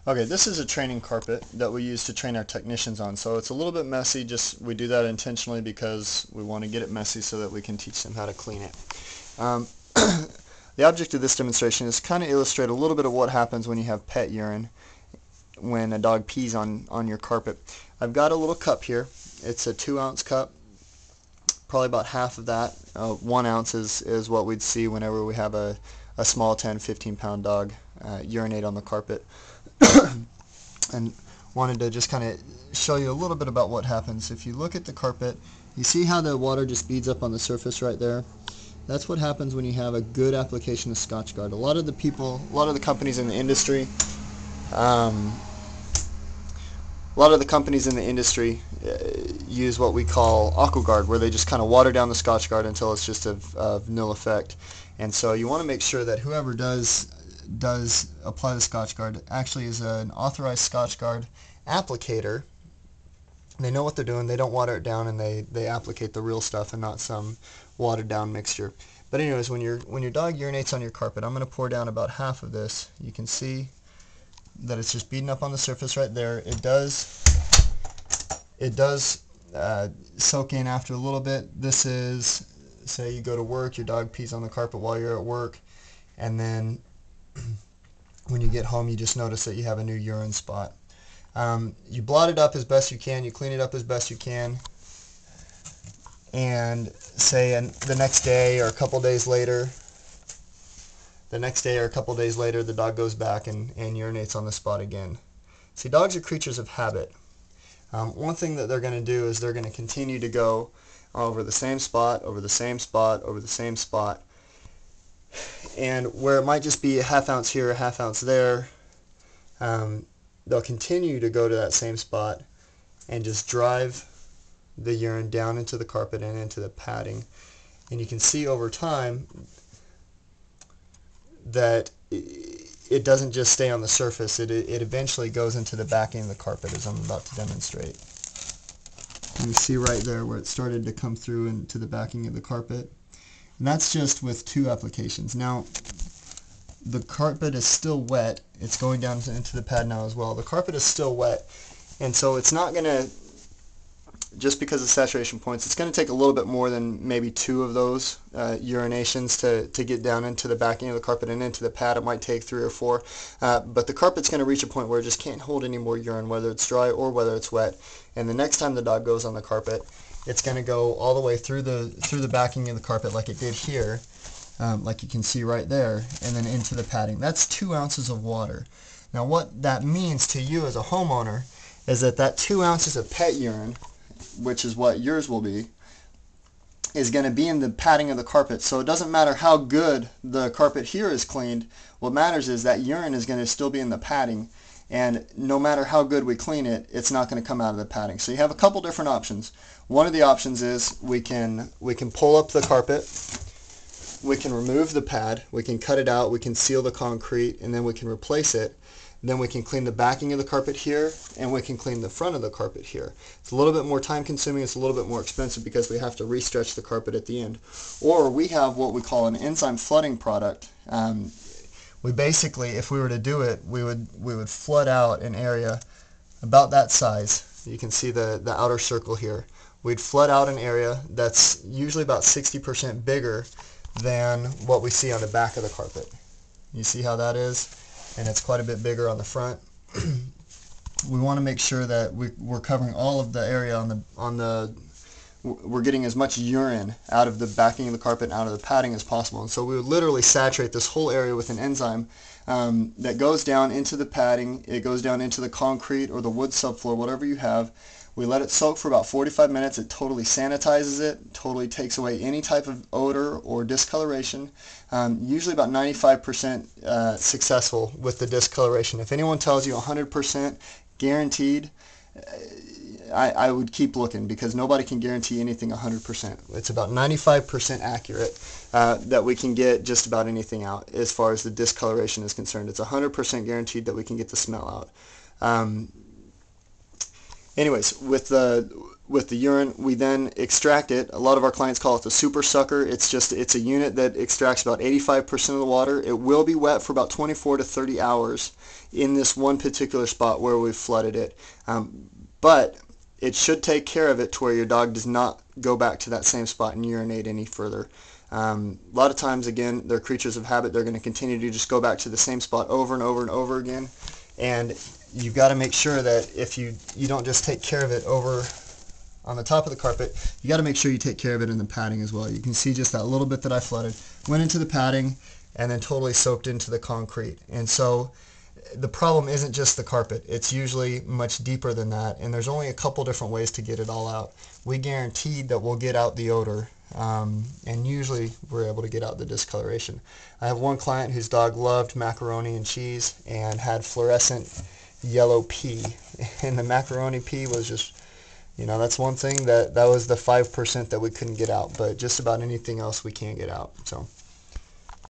Okay, this is a training carpet that we use to train our technicians on. So it's a little bit messy, just we do that intentionally because we want to get it messy so that we can teach them how to clean it. The object of this demonstration is kind of illustrate a little bit of what happens when you have pet urine, when a dog pees on your carpet. I've got a little cup here. It's a 2-ounce cup, probably about half of that. 1 ounce is what we'd see whenever we have a small 10-15 pound dog urinate on the carpet. And wanted to just kind of show you a little bit about what happens. If you look at the carpet, you see how the water just beads up on the surface right there? That's what happens when you have a good application of Scotchgard. A lot of the companies in the industry, use what we call AquaGuard, where they just kind of water down the Scotchgard until it's just of nil effect. And so you want to make sure that whoever does apply the Scotchgard actually is an authorized Scotchgard applicator. They know what they're doing. They don't water it down, and they applicate the real stuff and not some watered down mixture. But anyways, when your dog urinates on your carpet, I'm going to pour down about half of this. You can see that it's just beating up on the surface right there. It does soak in after a little bit. This is, say you go to work, your dog pees on the carpet while you're at work, and then when you get home you just notice that you have a new urine spot. You blot it up as best you can, you clean it up as best you can, and say the next day or a couple days later, the dog goes back and urinates on the spot again. See, dogs are creatures of habit. One thing that they're going to do is they're going to continue to go over the same spot, over the same spot, over the same spot. And where it might just be a half ounce here, a half ounce there, they'll continue to go to that same spot and just drive the urine down into the carpet and into the padding. And you can see over time that it doesn't just stay on the surface. It eventually goes into the backing of the carpet, as I'm about to demonstrate. You see right there where it started to come through into the backing of the carpet. And that's just with 2 applications. Now, the carpet is still wet. It's going down into the pad now as well. The carpet is still wet, and so it's not going to, just because of saturation points, it's going to take a little bit more than maybe 2 of those urinations to get down into the backing of the carpet and into the pad. It might take 3 or 4, but the carpet's going to reach a point where it just can't hold any more urine, whether it's dry or whether it's wet. And the next time the dog goes on the carpet, it's going to go all the way through the backing of the carpet like it did here, like you can see right there, and then into the padding. That's 2 ounces of water. Now what that means to you as a homeowner is that 2 ounces of pet urine, which is what yours will be, is going to be in the padding of the carpet. So it doesn't matter how good the carpet here is cleaned. What matters is that urine is going to still be in the padding, and no matter how good we clean it, it's not going to come out of the padding. So you have a couple different options. One of the options is we can pull up the carpet, we can remove the pad, we can cut it out, we can seal the concrete, and then we can replace it. Then we can clean the backing of the carpet here, and we can clean the front of the carpet here. It's a little bit more time consuming, it's a little bit more expensive because we have to restretch the carpet at the end. Or we have what we call an enzyme flooding product. We basically, if we were to do it, we would flood out an area about that size. You can see the outer circle here. We'd flood out an area that's usually about 60% bigger than what we see on the back of the carpet. You see how that is? And it's quite a bit bigger on the front. We want to make sure that we're covering all of the area we're getting as much urine out of the backing of the carpet and out of the padding as possible. And so we would literally saturate this whole area with an enzyme that goes down into the padding, it goes down into the concrete or the wood subfloor, whatever you have. We let it soak for about 45 minutes. It totally sanitizes it, totally takes away any type of odor or discoloration. Usually about 95% successful with the discoloration. If anyone tells you 100% guaranteed, I would keep looking, because nobody can guarantee anything 100%. It's about 95% accurate that we can get just about anything out as far as the discoloration is concerned. It's 100% guaranteed that we can get the smell out. Anyways, with the urine, we then extract it. A lot of our clients call it the super sucker. It's a unit that extracts about 85% of the water. It will be wet for about 24 to 30 hours. in this one particular spot where we've flooded it. But it should take care of it to where your dog does not go back to that same spot and urinate any further. A lot of times, again, they're creatures of habit. They're going to continue to just go back to the same spot over and over and over again. And you've got to make sure that if you don't just take care of it over on the top of the carpet, you got to make sure you take care of it in the padding as well. You can see just that little bit that I flooded went into the padding and then totally soaked into the concrete. And so the problem isn't just the carpet. It's usually much deeper than that, and there's only a couple different ways to get it all out. We guaranteed that we'll get out the odor, and usually we're able to get out the discoloration. I have one client whose dog loved macaroni and cheese and had fluorescent yellow pee, and the macaroni pee was just, that's one thing that was the 5% that we couldn't get out, but just about anything else we can't get out. So